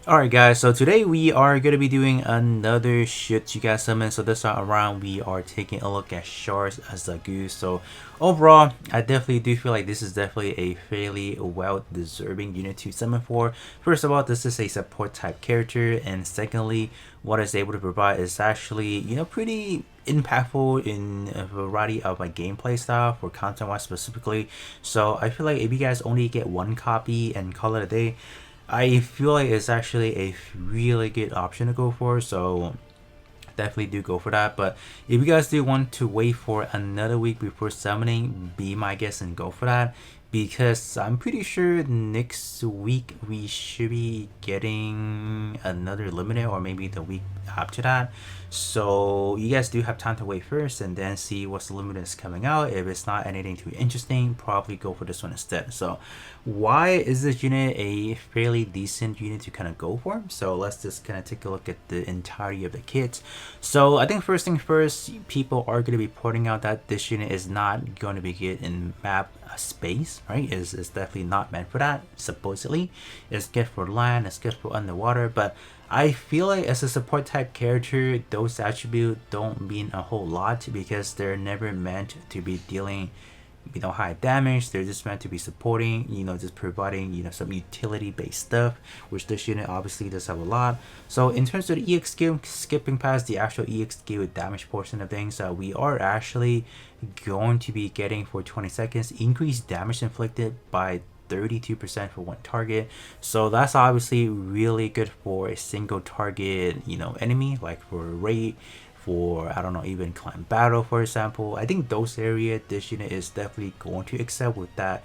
Alright guys, so today we are going to be doing another shit you guys summon. So this time around we are taking a look at Char's Aznable. So overall, I definitely do feel like this is definitely a fairly well deserving unit to summon for. First of all, this is a support type character, and secondly, what it's able to provide is actually, pretty impactful in a variety of like gameplay style for content wise specifically. So I feel like if you guys only get one copy and call it a day, I feel like it's actually a really good option to go for, so definitely do go for that. But if you guys do want to wait for another week before summoning, be my guest and go for that, because I'm pretty sure next week we should be getting another limited, or maybe the week after that. So you guys do have time to wait first and then see what's the limited is coming out. If it's not anything too interesting, probably go for this one instead. So why is this unit a fairly decent unit to kind of go for? So let's just kind of take a look at the entirety of the kit. So I think first thing first, people are going to be pointing out that this unit is not going to be good in map space, right? Is definitely not meant for that. Supposedly it's good for land, it's good for underwater, but I feel like as a support type character, those attributes don't mean a whole lot because they're never meant to be dealing high damage. They're just meant to be supporting, just providing, some utility based stuff, which this unit obviously does have a lot. So in terms of the EX skill, skipping past the actual EX skill damage portion of things, we are actually going to be getting for 20 seconds increased damage inflicted by 32% for one target. So that's obviously really good for a single target, enemy, like for raid, for I don't know, even climb battle, for example. I think those areas this unit is definitely going to excel with that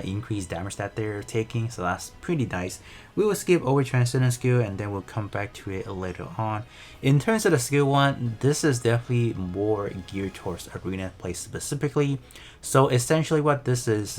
increased damage that they're taking, so that's pretty nice. We will skip over Transcender skill and then we'll come back to it later on. In terms of the skill one, this is definitely more geared towards arena play specifically. So essentially what this is,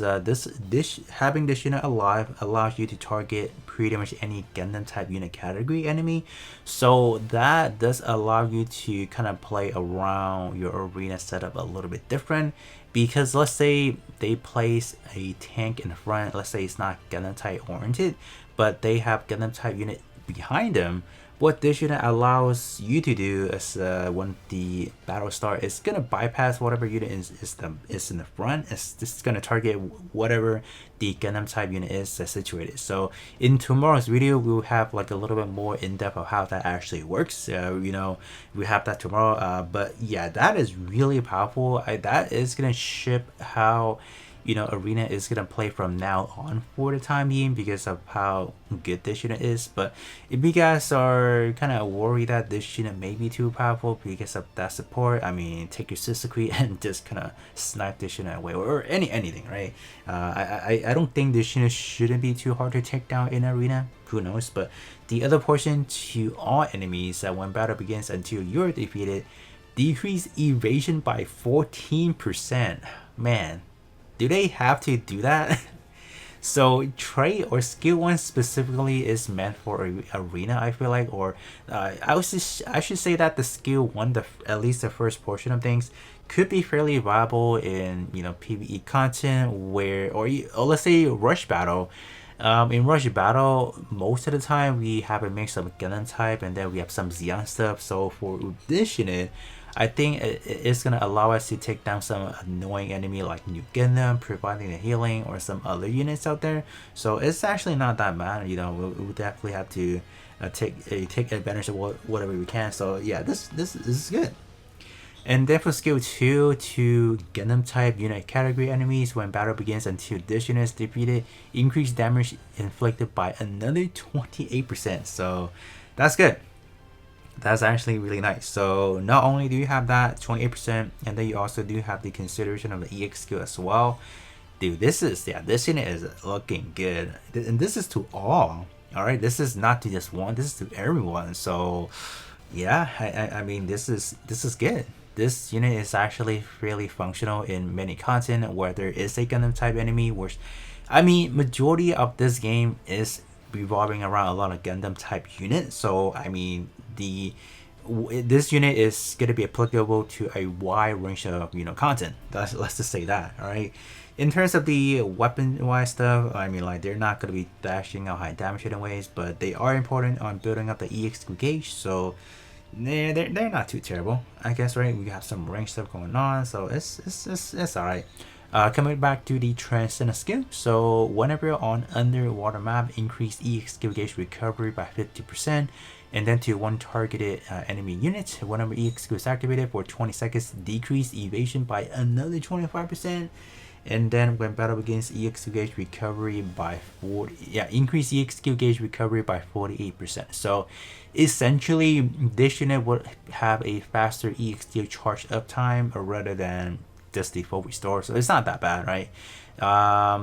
having this unit alive allows you to target pretty much any Gundam type unit category enemy. So that does allow you to kind of play around your arena setup a little bit different, because let's say they place a tank in front, let's say it's not Gundam type oriented, but they have Gundam type unit behind them. What this unit allows you to do is when the battle starts, it's gonna bypass whatever unit is in the front. It's just gonna target whatever the Gundam type unit is situated. So in tomorrow's video, we'll have like a little bit more in depth of how that actually works. We have that tomorrow. But yeah, that is really powerful. That is gonna ship how arena is gonna play from now on for the time being because of how good this unit is. But if you guys are kind of worried that this unit may be too powerful because of that support, I mean, take your Sisakui and just kind of snipe this unit away, or anything, right? I don't think this unit shouldn't be too hard to take down in arena. Who knows? But the other portion, to all enemies that when battle begins until you're defeated, decrease evasion by 14%. Man, do they have to do that? So trait or skill one specifically is meant for arena, I feel like, or I should say that the skill one, at least the first portion of things, could be fairly viable in PvE content or let's say rush battle. In rush battle, most of the time we have a mix of Gundam type and then we have some Xeon stuff. So for this unit, I think it's gonna allow us to take down some annoying enemy like New Gundam, providing the healing, or some other units out there. So it's actually not that bad. We'll definitely have to take advantage of whatever we can. So yeah, this is good. And then for skill 2, to Gundam type unit category enemies, when battle begins until this unit is defeated, increase damage inflicted by another 28%. So that's good. That's actually really nice. So not only do you have that 28%, and then you also do have the consideration of the EX skill as well. Dude, this unit is looking good, and this is to all right, this is not to just one, this is to everyone. So yeah, I mean, this is good. This unit is actually really functional in many content where there is a Gundam type enemy, which I mean, majority of this game is revolving around a lot of Gundam type units. So I mean, this unit is going to be applicable to a wide range of content. Let's just say that. All right, In terms of the weapon-wise stuff, I mean, like, they're not going to be dashing out high damage in ways, but they are important on building up the EXQ gauge, so they're not too terrible, I guess, right? We have some range stuff going on, so it's alright. Coming back to the Transcender skill, so whenever you're on underwater map, increase EXQ gauge recovery by 50%, and then to one targeted enemy unit. Whenever EXQ is activated for 20 seconds, decrease evasion by another 25%. And then when battle begins, EXQ gauge recovery by 40. Yeah, increase EXQ gauge recovery by 48%. So essentially, this unit would have a faster EXQ charge up time rather than just the full restore. So it's not that bad, right?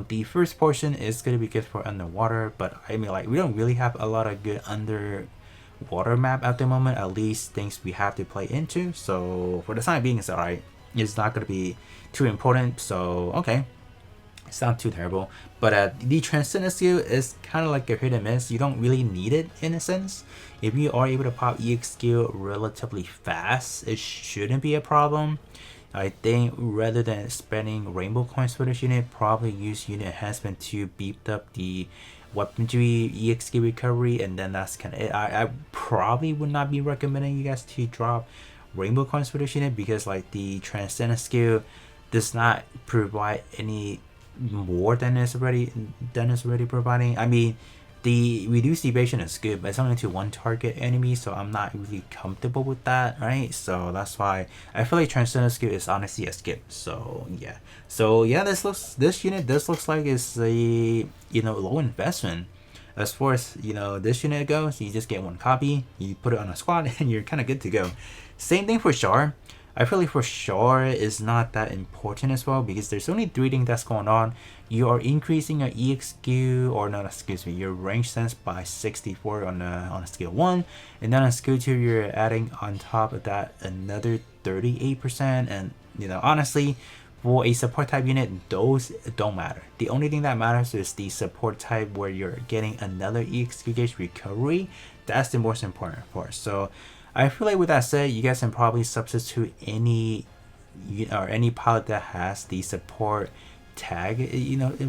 The first portion is gonna be good for underwater, but I mean, like, we don't really have a lot of good underwater map at the moment. At least things we have to play into. So for the time being, it's alright. It's not gonna be too important, so okay, it's not too terrible. But the Transcender skill is kind of like a hit and miss. You don't really need it in a sense. If you are able to pop EX skill relatively fast, it shouldn't be a problem. I think rather than spending rainbow coins for this unit, probably use unit enhancement to beef up the weaponry EXP recovery, and then that's kind of it. I probably would not be recommending you guys to drop rainbow coins for this unit, because like the Transcender skill does not provide any more than it's already providing. I mean, the reduced evasion is good, but it's only to one target enemy, so I'm not really comfortable with that, right? So that's why I feel like Transcender skill is honestly a skip. So yeah, this unit looks like it's a low investment. As far as this unit goes, you just get one copy, you put it on a squad, and you're kind of good to go. Same thing for Char. I feel like for Char is not that important as well, because there's only 3 things that's going on. You are increasing your EXQ, or not, excuse me, your range sense by 64 on a scale 1, and then on scale 2 you're adding on top of that another 38%. And honestly, for a support type unit, those don't matter. The only thing that matters is the support type where you're getting another EXQ gauge recovery. That's the most important part. So I feel like with that said, you guys can probably substitute any pilot that has the support tag,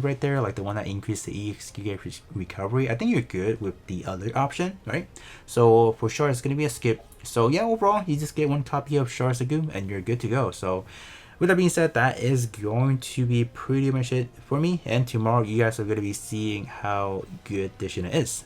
right there, like the one that increased the EXQ gauge recovery. I think you're good with the other option, right? So for sure, it's gonna be a skip. So yeah, overall, you just get one copy of Char's Zagu and you're good to go. So with that being said, that is going to be pretty much it for me. And tomorrow, you guys are going to be seeing how good this unit is.